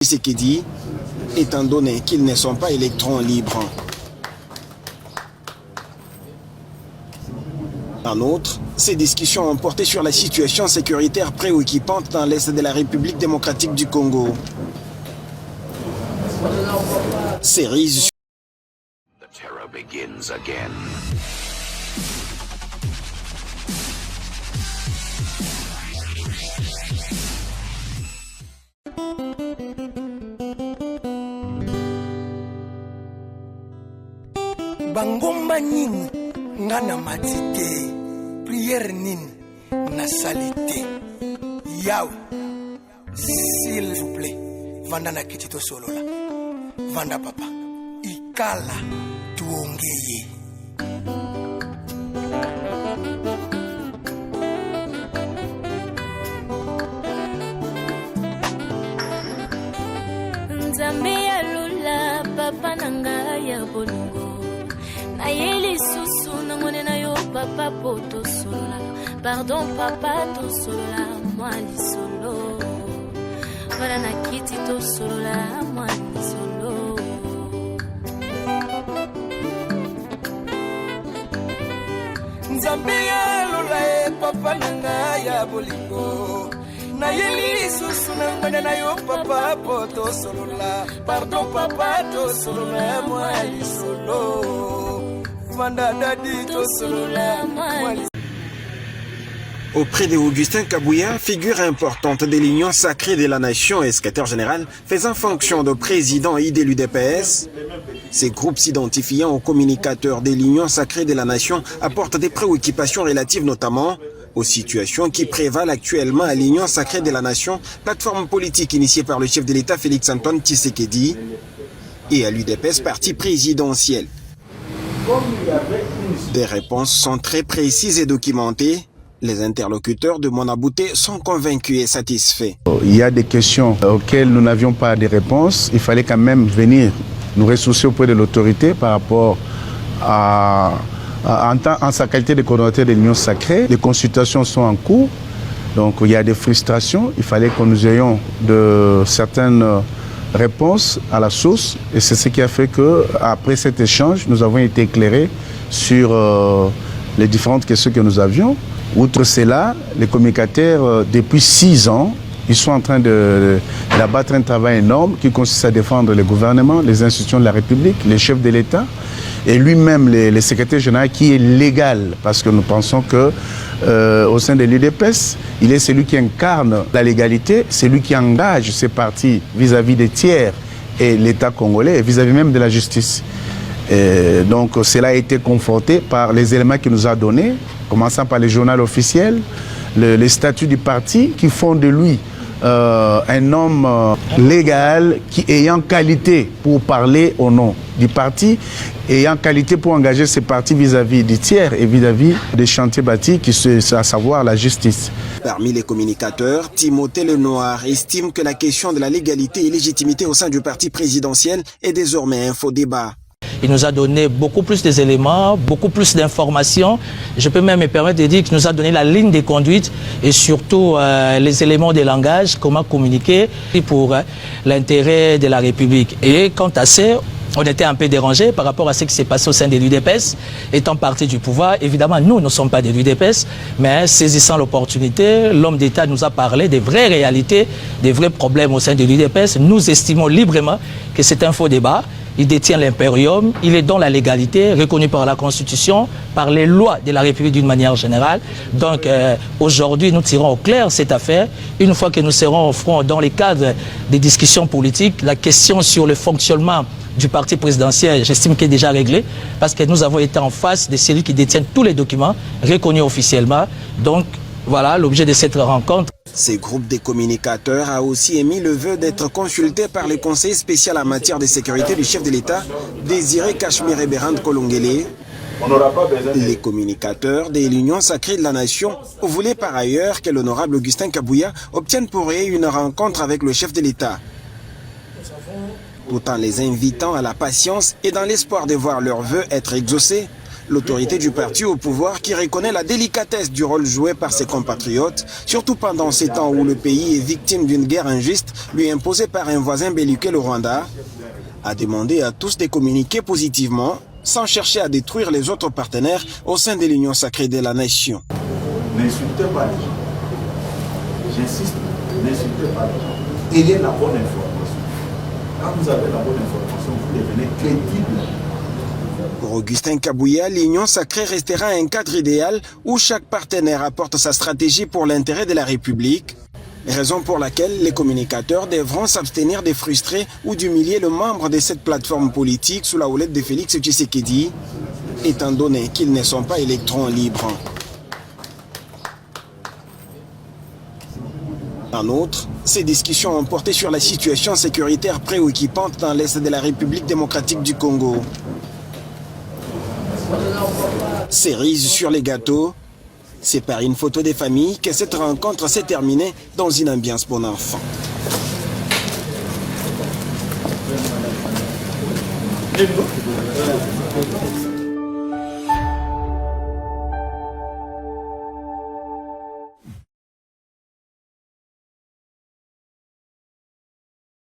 Tshisekedi, étant donné qu'ils ne sont pas électrons libres. En outre, ces discussions ont porté sur la situation sécuritaire préoccupante dans l'est de la République démocratique du Congo. Cerise. The terror begins again. Bangomba nini ngana matite prière nini na salité yawe s'il vous plaît vanda na kitito solola vanda papa ikala tuongeye Nzambe ya lula papa nanga ya bolongo na yeli susu nangone na yo papa poto sola pardon papa to sola moi li solo voilà na kiti to sola moi li solo Nzambe ya lula papa nanga ya bolingo na yeli susu nangone na yo papa poto sola pardon papa to sola moi li solo. Auprès de Augustin Kabouya, figure importante de l'Union sacrée de la nation et secrétaire général, faisant fonction de président et de l'UDPS, ces groupes s'identifiant aux communicateurs de l'Union sacrée de la nation apportent des préoccupations relatives notamment aux situations qui prévalent actuellement à l'Union sacrée de la nation, plateforme politique initiée par le chef de l'État Félix-Antoine Tshisekedi, et à l'UDPS, parti présidentiel. Des réponses sont très précises et documentées. Les interlocuteurs de Monabouté sont convaincus et satisfaits. Il y a des questions auxquelles nous n'avions pas de réponse. Il fallait quand même venir nous ressourcer auprès de l'autorité par rapport en sa qualité de coordonnateur de l'Union sacrée. Les consultations sont en cours, donc il y a des frustrations. Il fallait que nous ayons de certaines réponse à la source, et c'est ce qui a fait que après cet échange, nous avons été éclairés sur les différentes questions que nous avions. Outre cela, les communicateurs, depuis 6 ans, ils sont en train d'abattre un travail énorme qui consiste à défendre le gouvernement, les institutions de la République, les chefs de l'État, et lui-même, le secrétaire général, qui est légal, parce que nous pensons que au sein de l'UDPS, il est celui qui incarne la légalité, celui qui engage ses partis vis-à-vis des tiers et l'État congolais, et vis-à-vis même de la justice. Et donc cela a été conforté par les éléments qu'il nous a donnés, commençant par les journaux officiels, les statuts du parti qui font de lui un homme légal qui ayant qualité pour parler au nom du parti, ayant qualité pour engager ses partis vis-à-vis du tiers et vis-à-vis des chantiers bâtis, à savoir la justice. Parmi les communicateurs, Timothée Lenoir estime que la question de la légalité et légitimité au sein du parti présidentiel est désormais un faux débat. Il nous a donné beaucoup plus d'éléments, beaucoup plus d'informations. Je peux même me permettre de dire qu'il nous a donné la ligne de conduite et surtout les éléments de langage, comment communiquer pour l'intérêt de la République. Et quant à ça, on était un peu dérangés par rapport à ce qui s'est passé au sein de l'UDPS. Étant parti du pouvoir, évidemment, nous ne sommes pas de l'UDPS, mais saisissant l'opportunité, l'homme d'État nous a parlé des vraies réalités, des vrais problèmes au sein de l'UDPS. Nous estimons librement que c'est un faux débat. Il détient l'impérium, il est dans la légalité, reconnu par la Constitution, par les lois de la République d'une manière générale. Donc aujourd'hui, nous tirons au clair cette affaire. Une fois que nous serons au front dans les cadres des discussions politiques, la question sur le fonctionnement du parti présidentiel, j'estime qu'elle est déjà réglée, parce que nous avons été en face de celui qui détient tous les documents reconnus officiellement. Donc voilà l'objet de cette rencontre. Ces groupes de communicateurs a aussi émis le vœu d'être consultés par le conseiller spécial en matière de sécurité du chef de l'État, Désiré Cachemire Berand Kolongele. Les communicateurs de l'Union sacrée de la nation voulaient par ailleurs que l'honorable Augustin Kabouya obtienne pour eux une rencontre avec le chef de l'État, tout en les invitant à la patience et dans l'espoir de voir leurs vœux être exaucés. L'autorité du parti au pouvoir qui reconnaît la délicatesse du rôle joué par ses compatriotes, surtout pendant ces temps où le pays est victime d'une guerre injuste lui imposée par un voisin belliqueux, le Rwanda, a demandé à tous de communiquer positivement sans chercher à détruire les autres partenaires au sein de l'Union sacrée de la nation. N'insultez pas les gens. J'insiste, n'insultez pas les gens. Ayez la bonne information. Quand vous avez la bonne information, vous devenez crédible. Pour Augustin Kabouya, l'Union sacrée restera un cadre idéal où chaque partenaire apporte sa stratégie pour l'intérêt de la République, raison pour laquelle les communicateurs devront s'abstenir de frustrer ou d'humilier le membre de cette plateforme politique sous la houlette de Félix Tshisekedi, étant donné qu'ils ne sont pas électrons libres. En outre, ces discussions ont porté sur la situation sécuritaire préoccupante dans l'est de la République démocratique du Congo. Cerise sur les gâteaux, c'est par une photo des familles que cette rencontre s'est terminée dans une ambiance bon enfant.